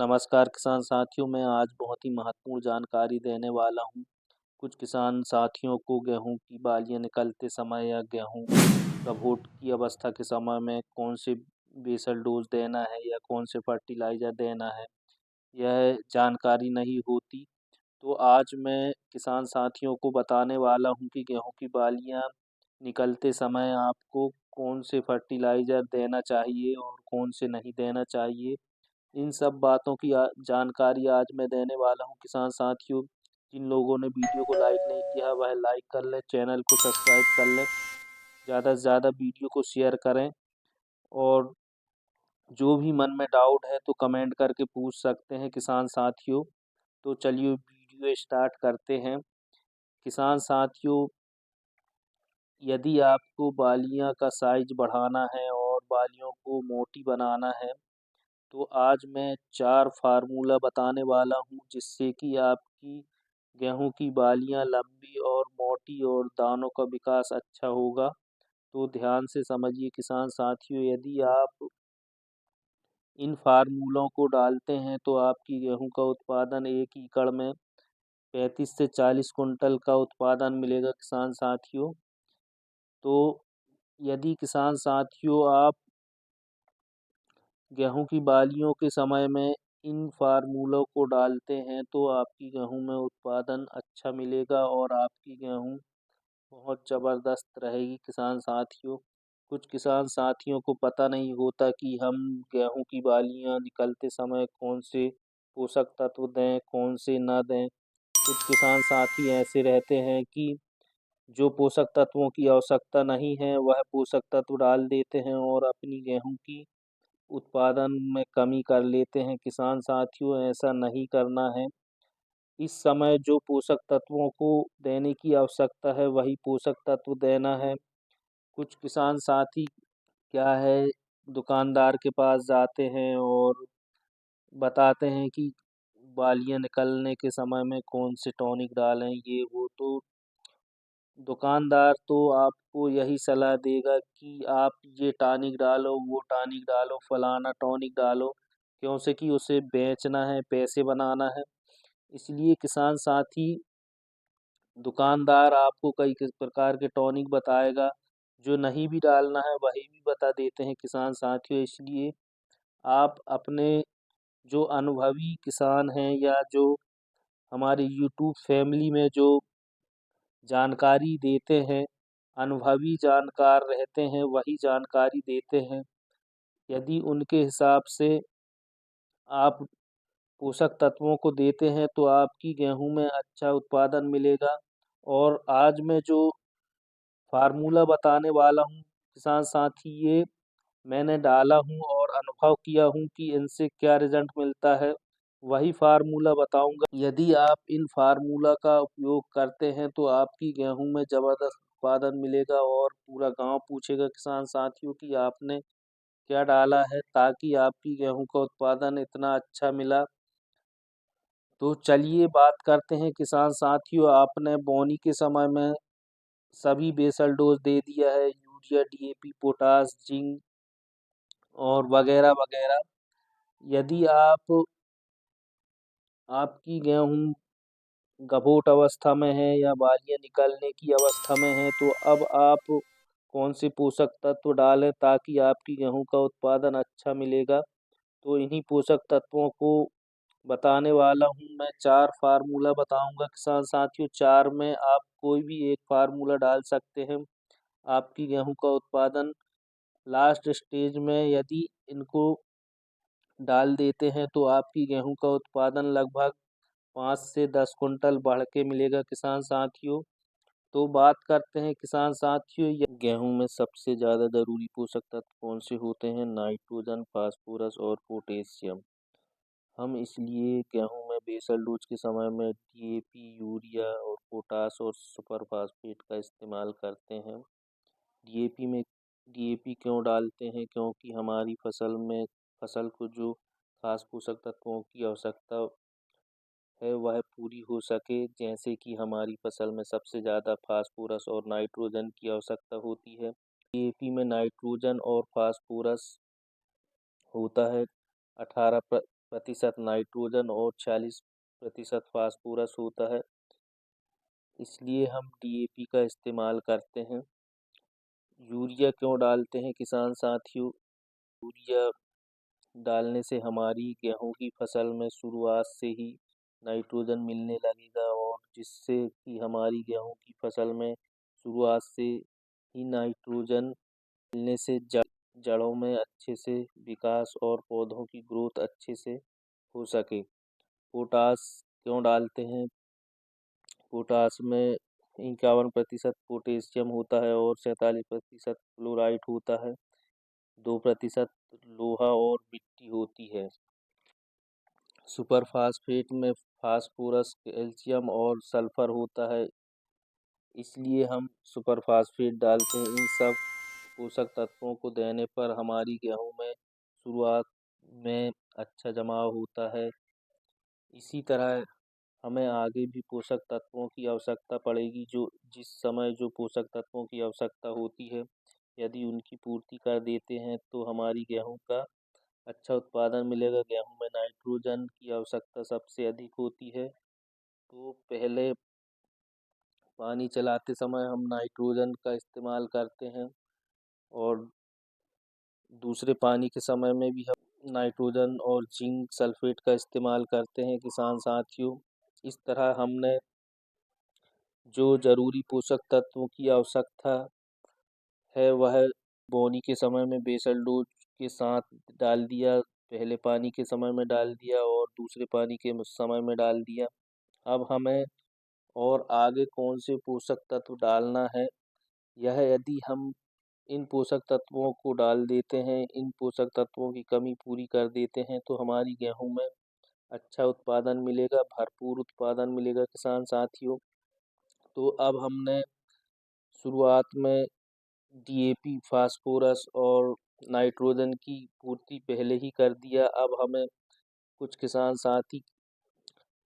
नमस्कार किसान साथियों, मैं आज बहुत ही महत्वपूर्ण जानकारी देने वाला हूँ। कुछ किसान साथियों को गेहूँ की बालियाँ निकलते समय या गेहूँ गभोट की अवस्था के समय में कौन से बेसल डोज़ देना है या कौन से फर्टिलाइज़र देना है, यह जानकारी नहीं होती। तो आज मैं किसान साथियों को बताने वाला हूँ कि गेहूँ की बालियाँ निकलते समय आपको कौन से फर्टिलाइज़र देना चाहिए और कौन से नहीं देना चाहिए। इन सब बातों की जानकारी आज मैं देने वाला हूँ किसान साथियों। जिन लोगों ने वीडियो को लाइक नहीं किया वह लाइक कर लें, चैनल को सब्सक्राइब कर लें, ज़्यादा से ज़्यादा वीडियो को शेयर करें और जो भी मन में डाउट है तो कमेंट करके पूछ सकते हैं किसान साथियों। तो चलिए वीडियो स्टार्ट करते हैं। किसान साथियों, यदि आपको बालियाँ का साइज बढ़ाना है और बालियों को मोटी बनाना है तो आज मैं 4 फ़ार्मूला बताने वाला हूँ जिससे कि आपकी गेहूँ की बालियाँ लंबी और मोटी और दानों का विकास अच्छा होगा। तो ध्यान से समझिए किसान साथियों, यदि आप इन फ़ार्मूलों को डालते हैं तो आपकी गेहूँ का उत्पादन 1 एकड़ में 35 से 40 कुंटल का उत्पादन मिलेगा किसान साथियों। तो यदि किसान साथियों आप गेहूँ की बालियों के समय में इन फ़ार्मूलों को डालते हैं तो आपकी गेहूँ में उत्पादन अच्छा मिलेगा और आपकी गेहूँ बहुत ज़बरदस्त रहेगी किसान साथियों। कुछ किसान साथियों को पता नहीं होता कि हम गेहूँ की बालियाँ निकलते समय कौन से पोषक तत्व दें, कौन से ना दें। कुछ किसान साथी ऐसे रहते हैं कि जो पोषक तत्वों की आवश्यकता नहीं है वह पोषक तत्व डाल देते हैं और अपनी गेहूँ की उत्पादन में कमी कर लेते हैं। किसान साथियों, ऐसा नहीं करना है। इस समय जो पोषक तत्वों को देने की आवश्यकता है वही पोषक तत्व देना है। कुछ किसान साथी क्या है, दुकानदार के पास जाते हैं और बताते हैं कि बालियाँ निकलने के समय में कौन से टॉनिक डालें, ये वो। तो दुकानदार तो आपको यही सलाह देगा कि आप ये टॉनिक डालो, वो टॉनिक डालो, फलाना टॉनिक डालो, क्यों से कि उसे बेचना है, पैसे बनाना है। इसलिए किसान साथी, दुकानदार आपको कई किस प्रकार के टॉनिक बताएगा, जो नहीं भी डालना है वही भी बता देते हैं किसान साथियों। इसलिए आप अपने जो अनुभवी किसान हैं या जो हमारे यूट्यूब फैमिली में जो जानकारी देते हैं, अनुभवी जानकार रहते हैं वही जानकारी देते हैं। यदि उनके हिसाब से आप पोषक तत्वों को देते हैं तो आपकी गेहूँ में अच्छा उत्पादन मिलेगा। और आज मैं जो फ़ार्मूला बताने वाला हूँ किसान साथी, ये मैंने डाला हूँ और अनुभव किया हूँ कि इनसे क्या रिज़ल्ट मिलता है, वही फ़ार्मूला बताऊँगा। यदि आप इन फ़ार्मूला का उपयोग करते हैं तो आपकी गेहूँ में ज़बरदस्त उत्पादन मिलेगा और पूरा गाँव पूछेगा किसान साथियों कि आपने क्या डाला है ताकि आपकी गेहूँ का उत्पादन इतना अच्छा मिला। तो चलिए बात करते हैं किसान साथियों, आपने बोनी के समय में सभी बेसल डोज़ दे दिया है, यूरिया, डीएपी, पोटाश, जिंक और वगैरह-वगैरह। यदि आपकी गेहूँ गभोट अवस्था में है या बालियाँ निकलने की अवस्था में है तो अब आप कौन से पोषक तत्व डालें ताकि आपकी गेहूँ का उत्पादन अच्छा मिलेगा। तो इन्हीं पोषक तत्वों को बताने वाला हूँ मैं। 4 फ़ार्मूला बताऊँगा किसान साथियों, 4 में आप कोई भी एक फ़ार्मूला डाल सकते हैं। आपकी गेहूँ का उत्पादन लास्ट स्टेज में यदि इनको डाल देते हैं तो आपकी गेहूँ का उत्पादन लगभग 5 से 10 कुंटल बढ़ के मिलेगा किसान साथियों। तो बात करते हैं किसान साथियों, गेहूँ में सबसे ज़्यादा ज़रूरी पोषक तत्व कौन से होते हैं? नाइट्रोजन, फास्फोरस और पोटेशियम। हम इसलिए गेहूँ में बेसल डोज के समय में डीएपी, यूरिया और पोटाश और सुपर फास्फेट का इस्तेमाल करते हैं। डीएपी में डीएपी क्यों डालते हैं? क्योंकि हमारी फसल को जो खास पोषक तत्वों की आवश्यकता है वह पूरी हो सके, जैसे कि हमारी फसल में सबसे ज़्यादा फास्फोरस और नाइट्रोजन की आवश्यकता होती है। डीएपी में नाइट्रोजन और फास्फोरस होता है 18 प्रतिशत नाइट्रोजन और 40% फास्फोरस होता है। इसलिए हम DAP का इस्तेमाल करते हैं। यूरिया क्यों डालते हैं किसान साथियों? यूरिया डालने से हमारी गेहूँ की फसल में शुरुआत से ही नाइट्रोजन मिलने लगेगा, और जिससे कि हमारी गेहूँ की फसल में शुरुआत से ही नाइट्रोजन मिलने से जड़ों में अच्छे से विकास और पौधों की ग्रोथ अच्छे से हो सके। पोटास क्यों डालते हैं? पोटास में 51% पोटेशियम होता है और 47% क्लोराइड होता है। 2% लोहा और मिट्टी होती है। सुपर फास्फेट में फास्फोरस, कैल्शियम और सल्फर होता है। इसलिए हम सुपर फास्फेट डालते हैं। इन सब पोषक तत्वों को देने पर हमारी गेहूँ में शुरुआत में अच्छा जमाव होता है। इसी तरह हमें आगे भी पोषक तत्वों की आवश्यकता पड़ेगी। जिस समय जो पोषक तत्वों की आवश्यकता होती है, यदि उनकी पूर्ति कर देते हैं तो हमारी गेहूँ का अच्छा उत्पादन मिलेगा। गेहूँ में नाइट्रोजन की आवश्यकता सबसे अधिक होती है, तो पहले पानी चलाते समय हम नाइट्रोजन का इस्तेमाल करते हैं, और दूसरे पानी के समय में भी हम नाइट्रोजन और जिंक सल्फेट का इस्तेमाल करते हैं किसान साथियों। इस तरह हमने जो ज़रूरी पोषक तत्वों की आवश्यकता है वह बोनी के समय में बेसल डोज के साथ डाल दिया, पहले पानी के समय में डाल दिया और दूसरे पानी के समय में डाल दिया। अब हमें और आगे कौन से पोषक तत्व डालना है, यह यदि हम इन पोषक तत्वों को डाल देते हैं, इन पोषक तत्वों की कमी पूरी कर देते हैं, तो हमारी गेहूँ में अच्छा उत्पादन मिलेगा, भरपूर उत्पादन मिलेगा किसान साथियों। तो अब हमने शुरुआत में DAP, फास्फोरस और नाइट्रोजन की पूर्ति पहले ही कर दिया। अब हमें कुछ किसान साथी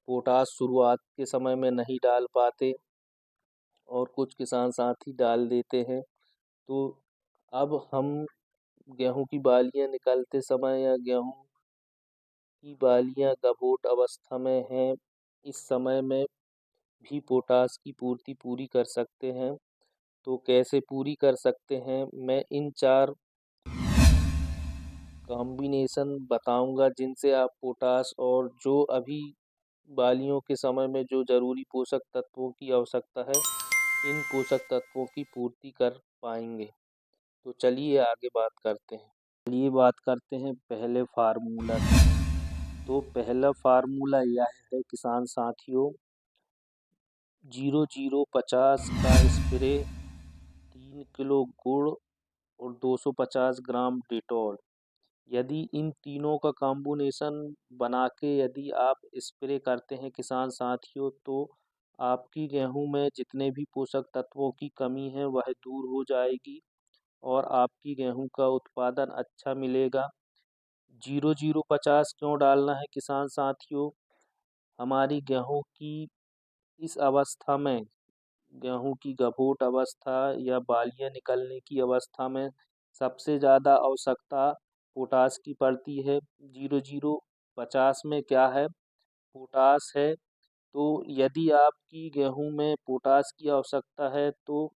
पोटास शुरुआत के समय में नहीं डाल पाते और कुछ किसान साथी डाल देते हैं। तो अब हम गेहूँ की बालियाँ निकालते समय या गेहूँ की बालियाँ गभोट अवस्था में हैं, इस समय में भी पोटास की पूर्ति पूरी कर सकते हैं। तो कैसे पूरी कर सकते हैं, मैं इन 4 कॉम्बिनेशन बताऊंगा जिनसे आप पोटास और जो अभी बालियों के समय में जो ज़रूरी पोषक तत्वों की आवश्यकता है, इन पोषक तत्वों की पूर्ति कर पाएंगे। तो चलिए आगे बात करते हैं। चलिए बात करते हैं पहले फार्मूला की। तो पहला फार्मूला यह है किसान साथियों, 0050 का स्प्रे, 3 किलो गुड़ और 250 ग्राम डेटॉल। यदि इन तीनों का कॉम्बिनेशन बना के यदि आप स्प्रे करते हैं किसान साथियों, तो आपकी गेहूं में जितने भी पोषक तत्वों की कमी है वह दूर हो जाएगी और आपकी गेहूं का उत्पादन अच्छा मिलेगा। 0050 क्यों डालना है किसान साथियों? हमारी गेहूं की इस अवस्था में, गेहूं की गभोट अवस्था या बालियां निकलने की अवस्था में सबसे ज़्यादा आवश्यकता पोटास की पड़ती है। 0050 में क्या है? पोटास है। तो यदि आपकी गेहूं में पोटास की आवश्यकता है तो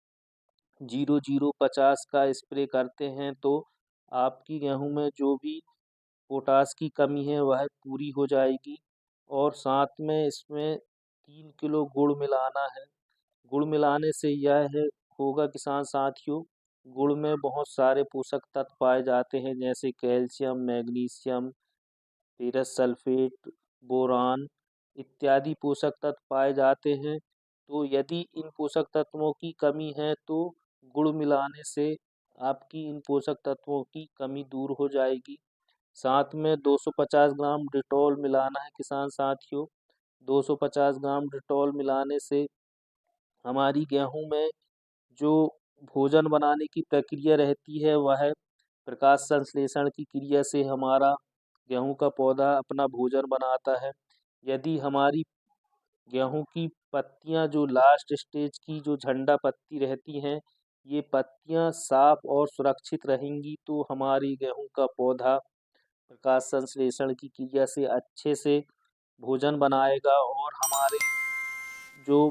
0050 का स्प्रे करते हैं तो आपकी गेहूं में जो भी पोटास की कमी है वह पूरी हो जाएगी। और साथ में इसमें 3 किलो गुड़ मिलाना है। गुड़ मिलाने से यह होगा किसान साथियों, गुड़ में बहुत सारे पोषक तत्व पाए जाते हैं जैसे calcium, magnesium, ferrous sulphate, boron इत्यादि पोषक तत्व पाए जाते हैं। तो यदि इन पोषक तत्वों की कमी है तो गुड़ मिलाने से आपकी इन पोषक तत्वों की कमी दूर हो जाएगी। साथ में 250 ग्राम डिटॉल मिलाना है किसान साथियों। 250 ग्राम डिटॉल मिलाने से हमारी गेहूं में जो भोजन बनाने की प्रक्रिया रहती है वह प्रकाश संश्लेषण की क्रिया से हमारा गेहूं का पौधा अपना भोजन बनाता है। यदि हमारी गेहूं की पत्तियां जो लास्ट स्टेज की जो झंडा पत्ती रहती हैं, ये पत्तियां साफ और सुरक्षित रहेंगी तो हमारी गेहूं का पौधा प्रकाश संश्लेषण की क्रिया से अच्छे से भोजन बनाएगा और हमारे जो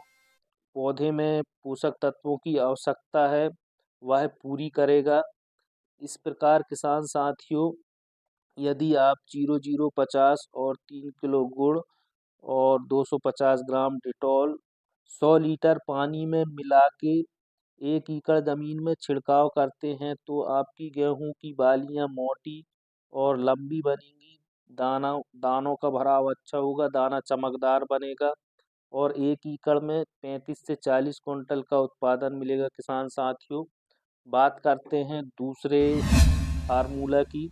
पौधे में पोषक तत्वों की आवश्यकता है वह पूरी करेगा। इस प्रकार किसान साथियों, यदि आप 0050 और 3 किलो गुड़ और 250 ग्राम डिटॉल 100 लीटर पानी में मिला के 1 एकड़ ज़मीन में छिड़काव करते हैं तो आपकी गेहूँ की बालियाँ मोटी और लंबी बनेंगी। दानों का भराव अच्छा होगा, दाना चमकदार बनेगा और 1 एकड़ में 35 से 40 कुंटल का उत्पादन मिलेगा किसान साथियों। बात करते हैं दूसरे फार्मूला की।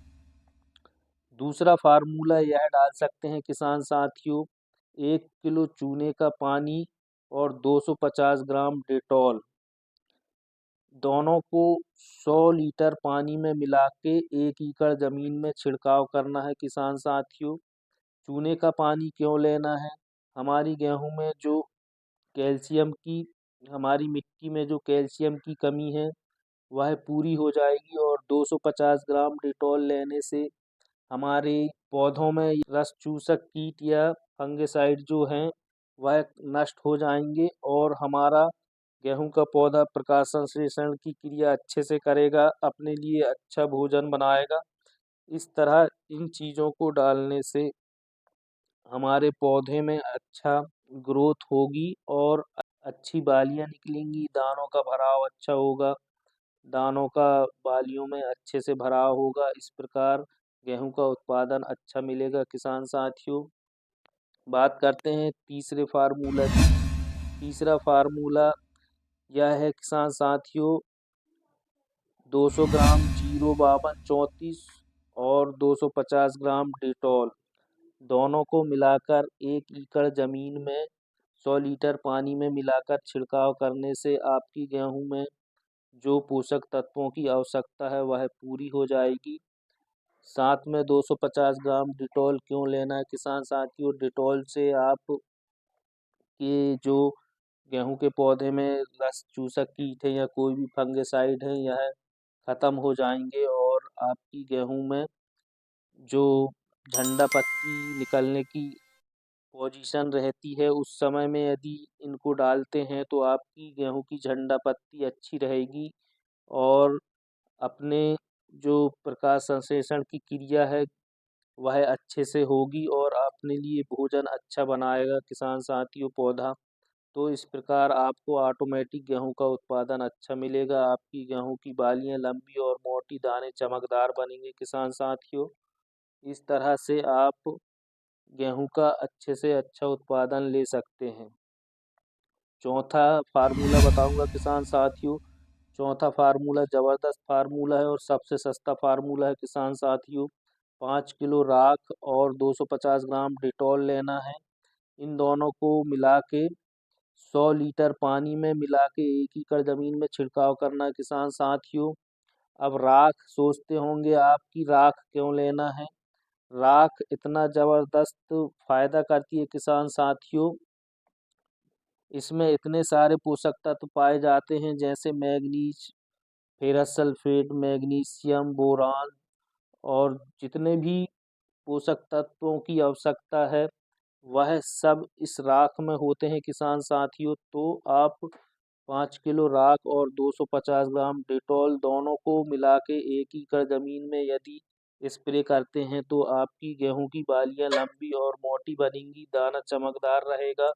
दूसरा फार्मूला यह डाल सकते हैं किसान साथियों, 1 किलो चूने का पानी और 250 ग्राम डेटॉल, दोनों को 100 लीटर पानी में मिला के 1 एकड़ ज़मीन में छिड़काव करना है किसान साथियों। चूने का पानी क्यों लेना है? हमारी गेहूं में जो कैल्शियम की हमारी मिट्टी में जो कैल्शियम की कमी है वह पूरी हो जाएगी और 250 ग्राम डिटॉल लेने से हमारे पौधों में रस चूसक कीट या फंगिसाइड जो हैं वह नष्ट हो जाएंगे और हमारा गेहूं का पौधा प्रकाश संश्लेषण की क्रिया अच्छे से करेगा, अपने लिए अच्छा भोजन बनाएगा। इस तरह इन चीज़ों को डालने से हमारे पौधे में अच्छा ग्रोथ होगी और अच्छी बालियाँ निकलेंगी, दानों का भराव अच्छा होगा, दानों का बालियों में अच्छे से भराव होगा। इस प्रकार गेहूं का उत्पादन अच्छा मिलेगा किसान साथियों। बात करते हैं तीसरे फार्मूला की। तीसरा फार्मूला यह है किसान साथियों, 200 ग्राम 05234 और 250 ग्राम डिटॉल, दोनों को मिलाकर 1 एकड़ ज़मीन में 100 लीटर पानी में मिलाकर छिड़काव करने से आपकी गेहूं में जो पोषक तत्वों की आवश्यकता है वह पूरी हो जाएगी। साथ में 250 ग्राम डिटॉल क्यों लेना है किसान साथियों? डिटॉल से आप के जो गेहूं के पौधे में रस चूसक कीट है या कोई भी फंगिसाइड है यह खत्म हो जाएंगे और आपकी गेहूं में जो झंडा पत्ती निकलने की पोजीशन रहती है उस समय में यदि इनको डालते हैं तो आपकी गेहूं की झंडा पत्ती अच्छी रहेगी और अपने जो प्रकाश संश्लेषण की क्रिया है वह अच्छे से होगी और अपने लिए भोजन अच्छा बनाएगा किसान साथियों पौधा। तो इस प्रकार आपको ऑटोमेटिक गेहूं का उत्पादन अच्छा मिलेगा, आपकी गेहूं की बालियां लंबी और मोटी, दाने चमकदार बनेंगे किसान साथियों। इस तरह से आप गेहूं का अच्छे से अच्छा उत्पादन ले सकते हैं। चौथा फार्मूला बताऊंगा किसान साथियों। चौथा फार्मूला ज़बरदस्त फार्मूला है और सबसे सस्ता फार्मूला है किसान साथियों। 5 किलो राख और 250 ग्राम डिटॉल लेना है। इन दोनों को मिला के 100 लीटर पानी में मिला के 1 एकड़ ज़मीन में छिड़काव करना है किसान साथियों। अब राख सोचते होंगे आप कि राख क्यों लेना है? राख इतना ज़बरदस्त फायदा करती है किसान साथियों, इसमें इतने सारे पोषक तत्व पाए जाते हैं जैसे manganese, ferrous sulphate, magnesium, boron और जितने भी पोषक तत्वों की आवश्यकता है वह सब इस राख में होते हैं किसान साथियों। तो आप 5 किलो राख और 250 ग्राम डेटॉल दोनों को मिला के 1 एकड़ ज़मीन में यदि स्प्रे करते हैं तो आपकी गेहूं की बालियां लंबी और मोटी बनेंगी, दाना चमकदार रहेगा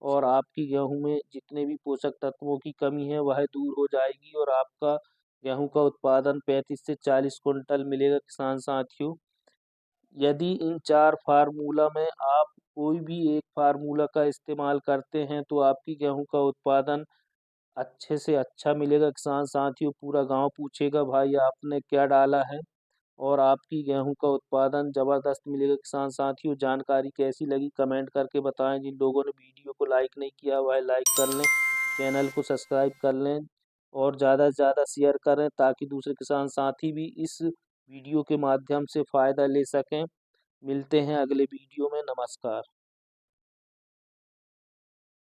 और आपकी गेहूं में जितने भी पोषक तत्वों की कमी है वह दूर हो जाएगी और आपका गेहूं का उत्पादन 35 से 40 कुंटल मिलेगा किसान साथियों। यदि इन 4 फार्मूला में आप कोई भी एक फार्मूला का इस्तेमाल करते हैं तो आपकी गेहूं का उत्पादन अच्छे से अच्छा मिलेगा किसान साथियों। पूरा गांव पूछेगा भाई आपने क्या डाला है और आपकी गेहूं का उत्पादन ज़बरदस्त मिलेगा किसान साथियों। जानकारी कैसी लगी कमेंट करके बताएं। जिन लोगों ने वीडियो को लाइक नहीं किया वह लाइक कर लें, चैनल को सब्सक्राइब कर लें और ज़्यादा से ज़्यादा शेयर करें ताकि दूसरे किसान साथी भी इस वीडियो के माध्यम से फ़ायदा ले सकें। मिलते हैं अगले वीडियो में। नमस्कार।